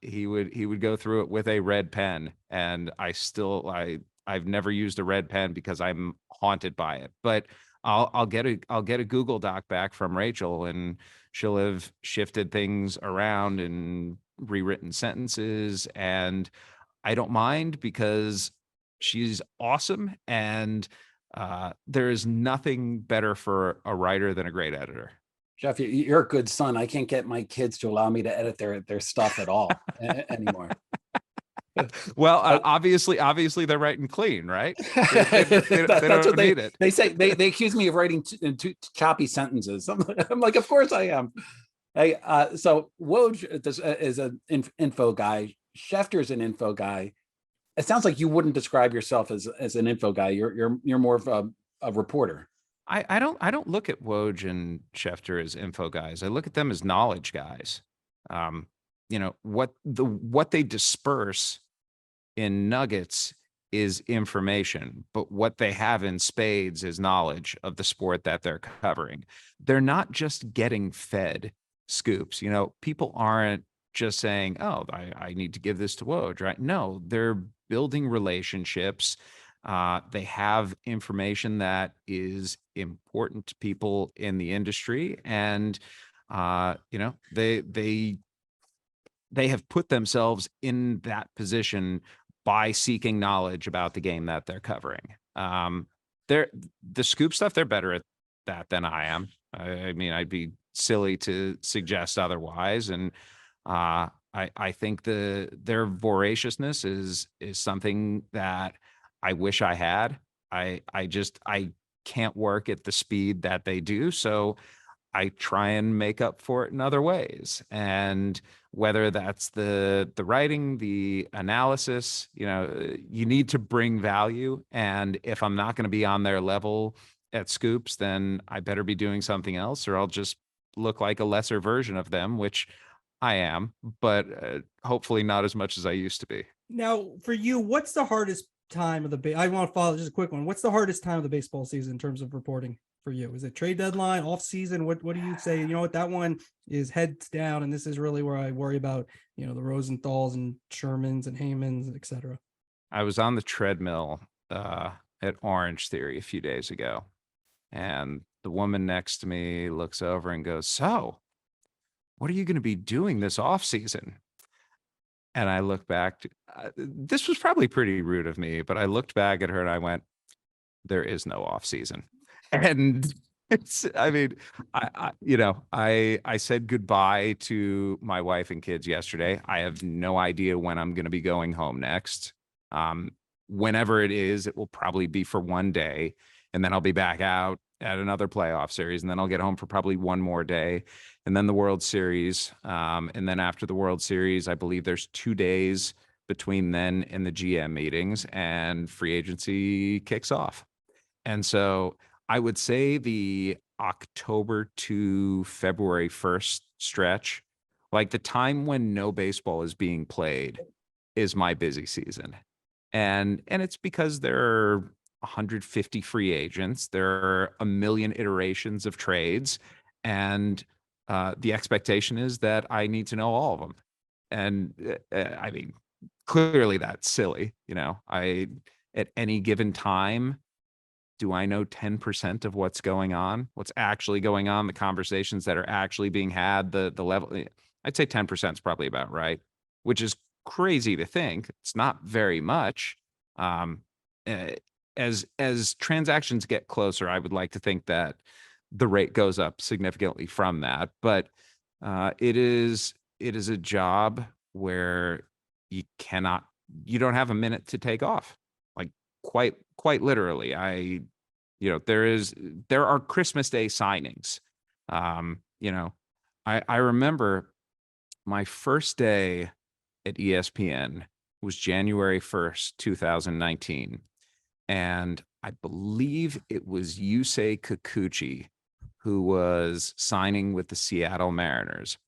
he would go through it with a red pen, and I've never used a red pen because I'm haunted by it. But I'll get a Google Doc back from Rachel, and she'll have shifted things around and rewritten sentences, and I don't mind because she's awesome. And there is nothing better for a writer than a great editor. Jeff, you're a good son. I can't get my kids to allow me to edit their stuff at all anymore. Well, obviously they're writing clean, right? They That's don't what need it. They say. They accuse me of writing two choppy sentences. I'm like, of course I am. Hey, so Woj is an info guy. Schefter's an info guy. It sounds like you wouldn't describe yourself as an info guy. You're more of a reporter. I don't look at Woj and Schefter as info guys. I look at them as knowledge guys. What they disperse in nuggets is information, but what they have in spades is knowledge of the sport that they're covering. They're not just getting fed scoops. People aren't just saying, oh, I need to give this to Woj, right? No, they're building relationships. They have information that is important to people in the industry, and they have put themselves in that position by seeking knowledge about the game that they're covering. The scoop stuff, they're better at that than I am. I mean, I'd be silly to suggest otherwise. And I think their voraciousness is something that I wish I had. I can't work at the speed that they do. So I try and make up for it in other ways. And whether that's the writing, the analysis, you need to bring value. And if I'm not going to be on their level at Scoops, then I better be doing something else, or I'll just look like a lesser version of them, which I am, but hopefully not as much as I used to be. Now, for you, what's the hardest time of I want to follow just a quick one. What's the hardest time of the baseball season in terms of reporting for you? Is it trade deadline, off season? What do you say? You know what, that one is heads down, and this is really where I worry about, the Rosenthals and Shermans and Heymans, etc. I was on the treadmill at Orange Theory a few days ago, and the woman next to me looks over and goes, "So, what are you going to be doing this off season?" And I look back. This was probably pretty rude of me, but I looked back at her and I went, "There is no off season." And I said goodbye to my wife and kids yesterday. I have no idea when I'm going to be going home next. Whenever it is, it will probably be for one day, and then I'll be back out at another playoff series, and then I'll get home for probably one more day, and then the World Series. And then after the World Series, I believe there's 2 days between then and the GM meetings, and free agency kicks off. And so I would say the October to February 1st stretch, like the time when no baseball is being played, is my busy season. And it's because there are 150 free agents, there are a million iterations of trades, and the expectation is that I need to know all of them. And I mean, clearly that's silly. I, at any given time, do I know 10% of what's going on, what's actually going on, the conversations that are actually being had, the level? I'd say 10% is probably about right, which is crazy to think. It's not very much. As transactions get closer, I would like to think that the rate goes up significantly from that. But it is a job where you don't have a minute to take off, like quite literally. There are Christmas Day signings. I remember my first day at ESPN was January 1st, 2019. And I believe it was Yusei Kikuchi who was signing with the Seattle Mariners.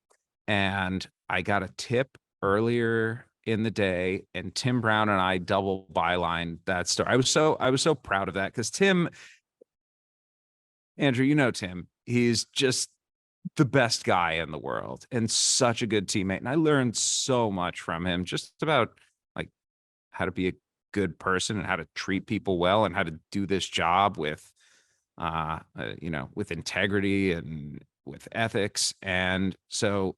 And I got a tip earlier in the day, and Tim Brown and I double bylined that story. I was so proud of that, because Tim, Andrew, Tim, he's just the best guy in the world and such a good teammate. And I learned so much from him, just about like how to be a good person and how to treat people well and how to do this job with, with integrity and with ethics. And so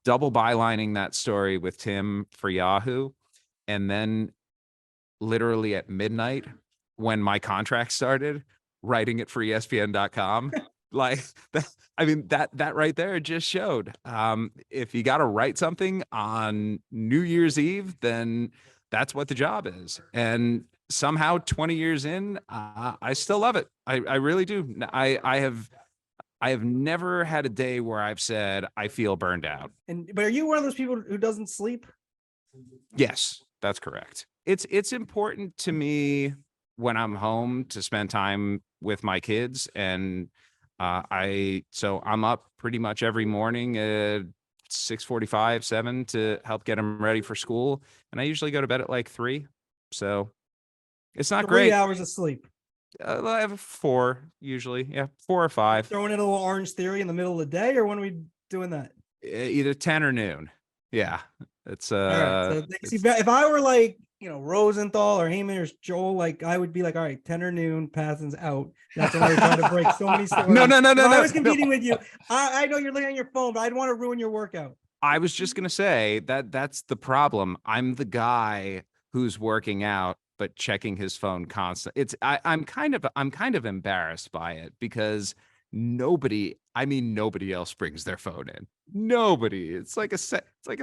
double bylining that story with Tim for Yahoo, and then literally at midnight when my contract started, writing it for ESPN.com. Like that, I mean, that right there just showed, if you got to write something on New Year's Eve, then that's what the job is. And somehow 20 years in, I still love it. I really do. I have never had a day where I've said I feel burned out. But are you one of those people who doesn't sleep? Yes, that's correct. It's important to me when I'm home to spend time with my kids, and so I'm up pretty much every morning at 6:45, 7 to help get them ready for school, and I usually go to bed at like 3. So it's not 3 great. hours of sleep. I have 4 usually. Yeah, 4 or 5. Throwing in a little Orange Theory in the middle of the day, or when are we doing that? Either 10 or noon. Yeah, it's All right. So see, if I were like, Rosenthal or Heyman or Joel, like I would be like, all right, 10 or noon, Passan's out. That's when I would try to break so many stories. No. If I was competing with you, I know you're looking at your phone, but I'd want to ruin your workout. I was just gonna say that's the problem. I'm the guy who's working out but checking his phone constantly. I'm kind of embarrassed by it, because nobody else brings their phone in. Nobody. It's like a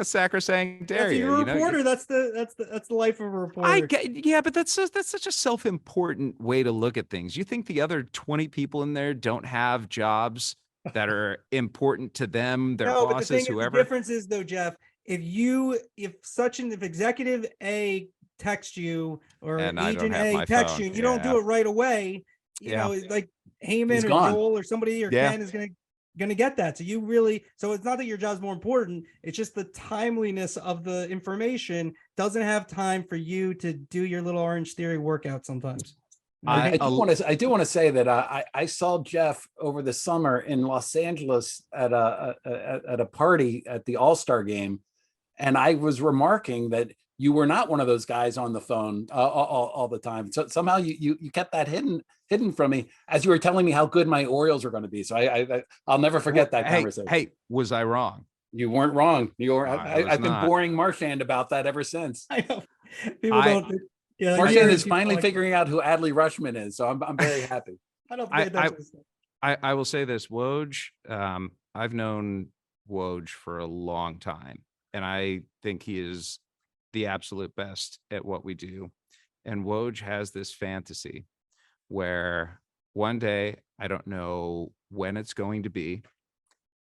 sacrosanct area. You're a reporter. That's the life of a reporter. I get, yeah, but that's such a self-important way to look at things. You think the other 20 people in there don't have jobs that are important to them, their bosses, whoever? The difference is, though, Jeff, if executive A text you or agent A text you, you don't do it right away. You know, like Heyman or Joel or somebody or Ken is gonna get that. So it's not that your job's more important, it's just the timeliness of the information doesn't have time for you to do your little Orange Theory workout sometimes. I do want to say that I saw Jeff over the summer in Los Angeles at a party at the All-Star game, and I was remarking that you were not one of those guys on the phone all the time. So somehow you kept that hidden from me as you were telling me how good my Orioles were going to be. So I'll never forget that conversation. Hey, was I wrong? You weren't wrong. I've been boring Marchand about that ever since. I know. People don't. Yeah, Marchand is finally figuring out who Adley Rushman is, so I'm very happy. I will say this, Woj. I've known Woj for a long time, and I think he is the absolute best at what we do. And Woj has this fantasy where one day, I don't know when it's going to be,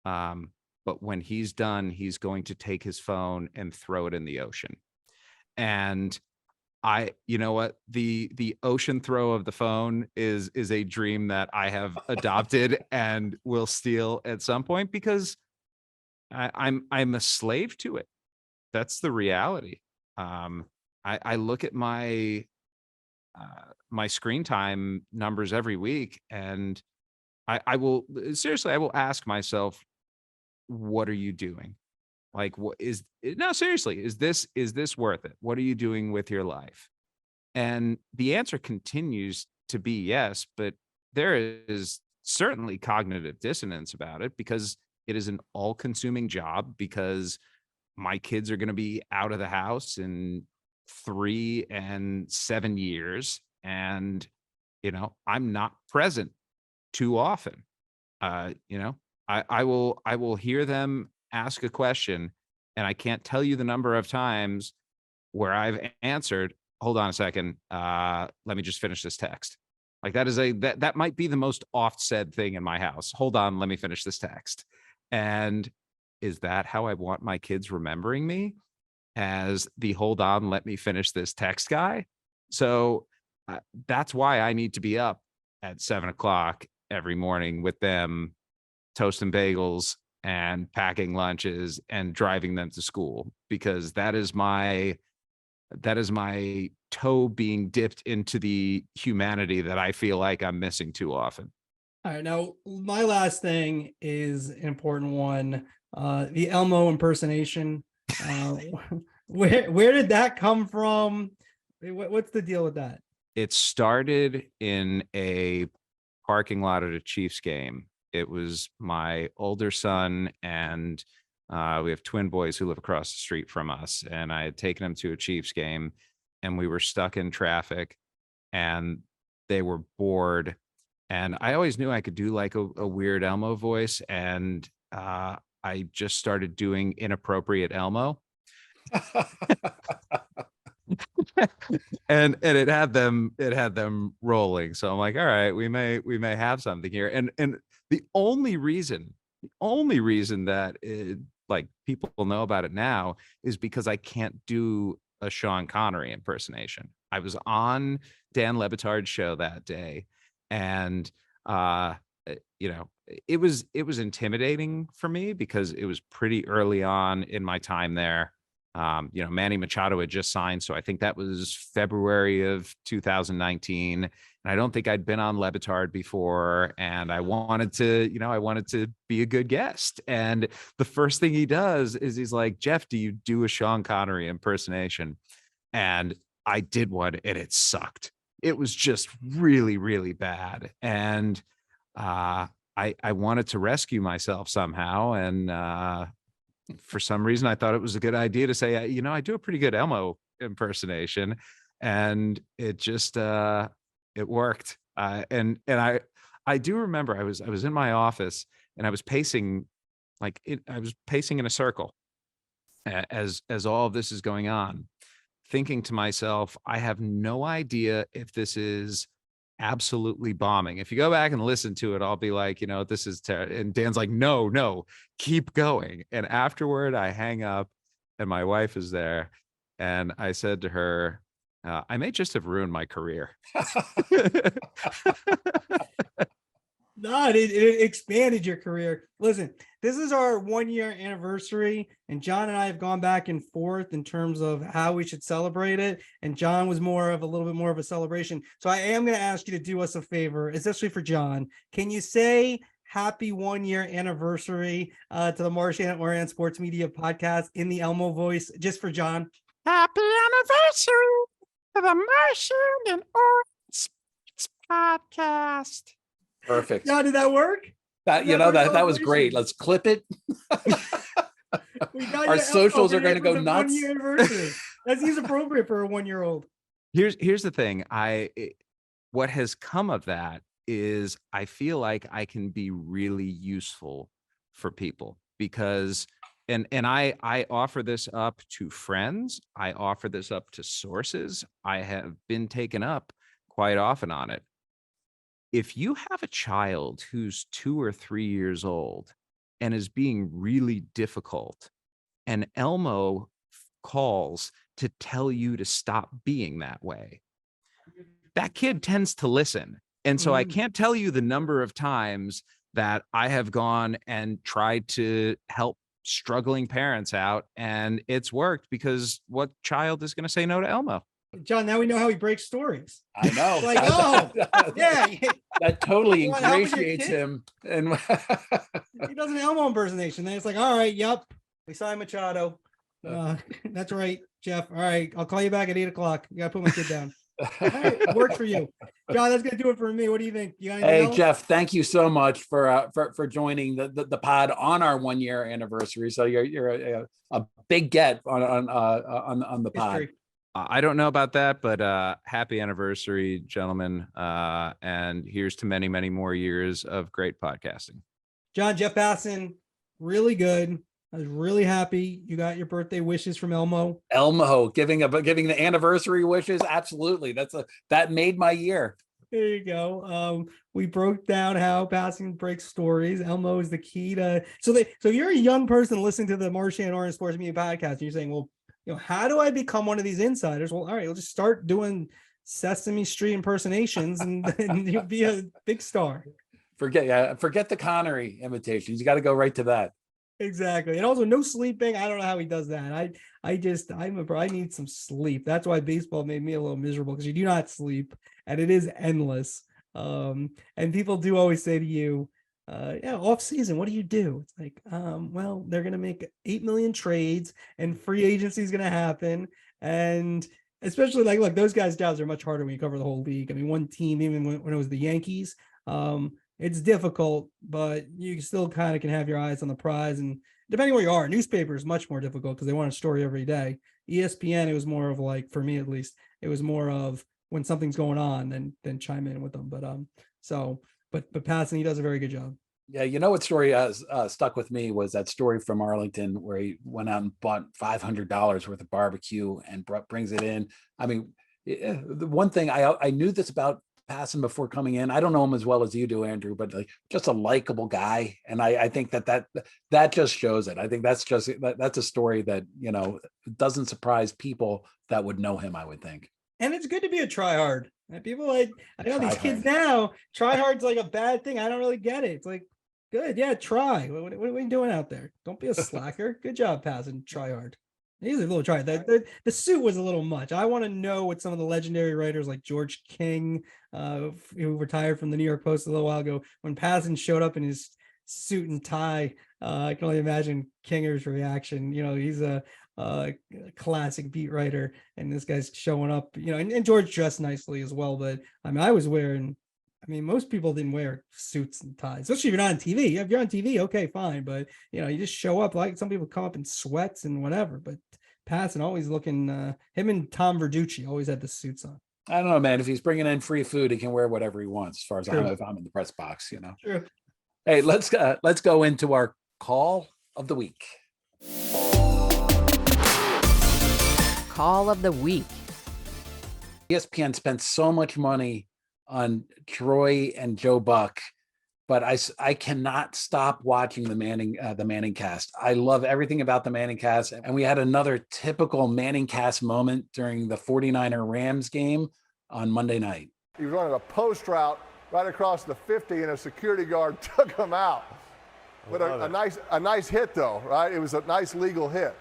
but when he's done, he's going to take his phone and throw it in the ocean. And you know what, the ocean throw of the phone is a dream that I have adopted and will steal at some point, because I'm a slave to it. That's the reality. I look at my my screen time numbers every week, and I will seriously, I will ask myself, what are you doing? Like, what is no, seriously, is this worth it? What are you doing with your life? And the answer continues to be yes, but there is certainly cognitive dissonance about it, because it is an all-consuming job, because my kids are going to be out of the house in 3 and 7 years. And, I'm not present too often. I will hear them ask a question, and I can't tell you the number of times where I've answered, hold on a second, let me just finish this text. Like, that might be the most oft said thing in my house. Hold on, let me finish this text. And is that how I want my kids remembering me? As the hold on, let me finish this text guy? So that's why I need to be up at 7 o'clock every morning with them, toasting bagels and packing lunches and driving them to school, because that is my toe being dipped into the humanity that I feel like I'm missing too often. All right, now my last thing is an important one. The Elmo impersonation. Where did that come from? What's the deal with that? It started in a parking lot at a Chiefs game. It was my older son, and we have twin boys who live across the street from us. And I had taken them to a Chiefs game, and we were stuck in traffic, and they were bored. And I always knew I could do like a weird Elmo voice. And I just started doing inappropriate Elmo. and it had them rolling. So I'm like, all right, we may have something here. And the only reason that like people know about it now is because I can't do a Sean Connery impersonation. I was on Dan Le Batard's show that day, and it was intimidating for me, because it was pretty early on in my time there. Manny Machado had just signed, so I think that was February of 2019, and I don't think I'd been on Le Batard before, and I wanted to be a good guest. And the first thing he does is he's like, Jeff, do you do a Sean Connery impersonation? And I did one, and it sucked. It was just really, really bad. And I wanted to rescue myself somehow, and for some reason, I thought it was a good idea to say, I do a pretty good Elmo impersonation, and it just it worked. And I do remember I was in my office, and I was pacing, I was pacing in a circle as all of this is going on, thinking to myself, I have no idea if this is absolutely bombing. If you go back and listen to it, I'll be like, this is terrible. And Dan's like, no, keep going. And afterward, I hang up, and my wife is there, and I said to her, I may just have ruined my career. No, it expanded your career. Listen, this is our 1-year anniversary, and John and I have gone back and forth in terms of how we should celebrate it. And John was a little bit more of a celebration. So I am going to ask you to do us a favor, especially for John. Can you say happy 1-year anniversary to the Marchand and Ourand Sports Media Podcast in the Elmo voice, just for John? Happy anniversary to the Marchand and Ourand Sports Podcast. Perfect. John, did that work? That was great. Let's clip it. Our socials are going to go nuts. That seems appropriate for a 1-year-old. Here's the thing. What has come of that is I feel like I can be really useful for people, because and I offer this up to friends. I offer this up to sources. I have been taken up quite often on it. If you have a child who's 2 or 3 years old and is being really difficult, and Elmo calls to tell you to stop being that way. That kid tends to listen. And so I can't tell you the number of times that I have gone and tried to help struggling parents out, and it's worked, because what child is going to say no to Elmo? John, now we know how he breaks stories. I know. Like, oh, yeah. That totally You want help with your ingratiates kid? him. And He does an Elmo impersonation. Then it's like, all right, yep, we signed Machado. That's right, Jeff. All right, I'll call you back at 8:00. You got to put my kid down. All right, it worked for you, John. That's gonna do it for me. What do you think? You got anything hey, else? Jeff, thank you so much for joining the pod on our 1 year anniversary. So you're a big get on the pod. History. I don't know about that, but happy anniversary, gentlemen. And here's to many, many more years of great podcasting. John, Jeff Passan, really good. I was really happy you got your birthday wishes from Elmo. Elmo giving the anniversary wishes. Absolutely. That made my year. There you go. We broke down how Passan breaks stories. Elmo is the key to so you're a young person listening to the Marchand and Ourand Sports Media podcast, and you're saying, well, how do I become one of these insiders? Well, all right, we'll just start doing Sesame Street impersonations and you'll be a big star. Forget the Connery imitations. You got to go right to that. Exactly. And also no sleeping. I don't know how he does that. I need some sleep. That's why baseball made me a little miserable, because you do not sleep and it is endless. And people do always say to you, off season, what do you do? It's like, well, they're going to make 8 million trades and free agency is going to happen. And especially look, those guys' jobs are much harder when you cover the whole league. I mean, one team, even when it was the Yankees, it's difficult, but you still kind of can have your eyes on the prize. And depending where you are, newspaper is much more difficult because they want a story every day. ESPN, it was more of for me at least, it was more of when something's going on, then chime in with them. But but Passan, he does a very good job. Yeah, what story stuck with me was that story from Arlington where he went out and bought $500 worth of barbecue and brings it in. I mean, the one thing I knew this about Passan before coming in. I don't know him as well as you do, Andrew, but just a likable guy, and I think that just shows it. I think that's a story that doesn't surprise people that would know him, I would think. And it's good to be a tryhard. People I know these kids Try now, tryhard's like a bad thing. I don't really get it. It's like, good, yeah, try. What are we doing out there? Don't be a slacker. Good job, Passan. Tryhard. He's a little try. The suit was a little much. I want to know what some of the legendary writers like George King, who retired from the New York Post a little while ago, when Passan showed up in his suit and tie, I can only imagine Kinger's reaction. He's a classic beat writer, and this guy's showing up, and George dressed nicely as well. But most people didn't wear suits and ties, especially if you're not on TV. If you're on TV, okay, fine. But, you just show up, like some people come up in sweats and whatever. But Passan always looking, him and Tom Verducci always had the suits on. I don't know, man. If he's bringing in free food, he can wear whatever he wants, as far as if I'm in the press box, True. Hey, let's go into our call of the week. Call of the week. ESPN spent so much money on Troy and Joe Buck, but I cannot stop watching the Manning cast. I love everything about the Manning cast, and we had another typical Manning cast moment during the 49er Rams game on Monday night. He was running a post route right across the 50, and a security guard took him out. But a nice hit, though, right? It was a nice legal hit.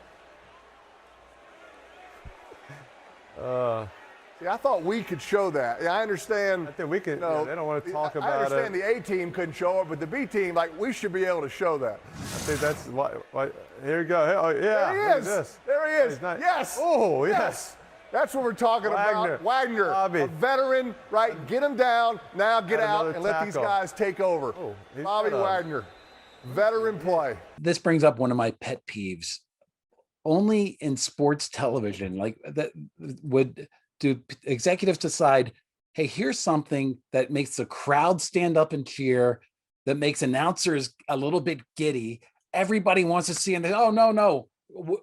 I thought we could show that. Yeah, I understand. I think we could. They don't want to talk about it. I understand the A team couldn't show it, but the B team, we should be able to show that. I think that's why. Here you go. Oh, yeah. There he is. There he is. Yes. Oh, yes. That's what we're talking about. Wagner, Bobby. A veteran, right? Get him down. Now get out and let these guys take over. Oh, Bobby Wagner, veteran play. This brings up one of my pet peeves. Only in sports television, do executives decide, hey, here's something that makes the crowd stand up and cheer, that makes announcers a little bit giddy. Everybody wants to see, and they, oh, no,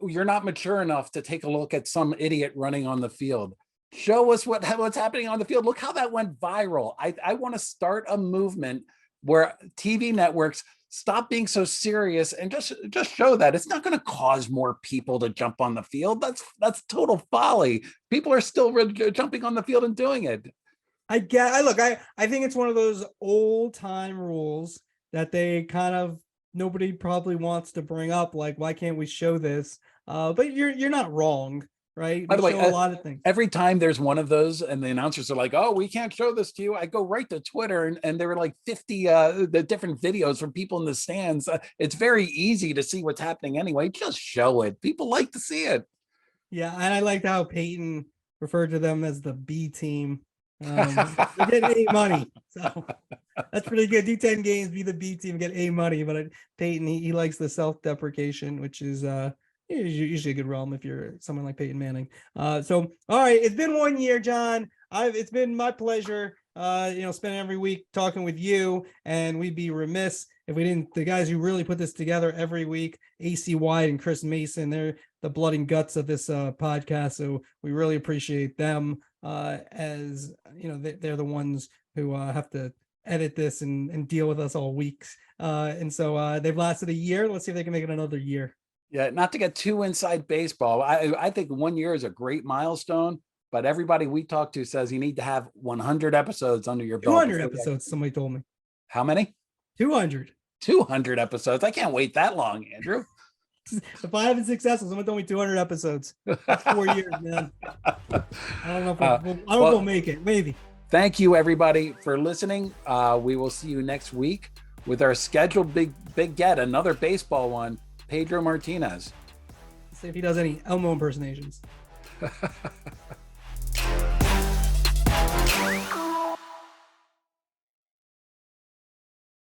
you're not mature enough to take a look at some idiot running on the field. Show us what's happening on the field. Look how that went viral. I want to start a movement where TV networks stop being so serious and just show that it's not going to cause more people to jump on the field. That's total folly. People are still jumping on the field and doing it. I think it's one of those old time rules that they kind of, nobody probably wants to bring up. Like, why can't we show this? But you're not wrong. Right. By the way, a lot of things. Every time there's one of those and the announcers are like, oh, we can't show this to you, I go right to Twitter and there were like 50 the different videos from people in the stands. It's very easy to see what's happening anyway. Just show it. People like to see it. Yeah. And I liked how Peyton referred to them as the B team. They get A money. So that's pretty good. Do 10 games, be the B team, get A money. But Peyton, he likes the self-deprecation, which is usually a good realm if you're someone like Peyton Manning. So, all right, it's been 1 year, John. It's been my pleasure, spending every week talking with you, and we'd be remiss if we didn't. The guys who really put this together every week, AC White and Chris Mason, they're the blood and guts of this podcast. So we really appreciate them. As you know, they're the ones who have to edit this and deal with us all weeks. And so they've lasted a year. Let's see if they can make it another year. Yeah, not to get too inside baseball. I think 1 year is a great milestone, but everybody we talk to says you need to have 100 episodes under your belt. 200 episodes, somebody told me. How many? 200. 200 episodes. I can't wait that long, Andrew. If I haven't successful, someone told me 200 episodes. That's 4 years, man. I don't know if we'll make it. Maybe. Thank you, everybody, for listening. We will see you next week with our scheduled big get, another baseball one. Pedro Martinez. See if he does any Elmo impersonations.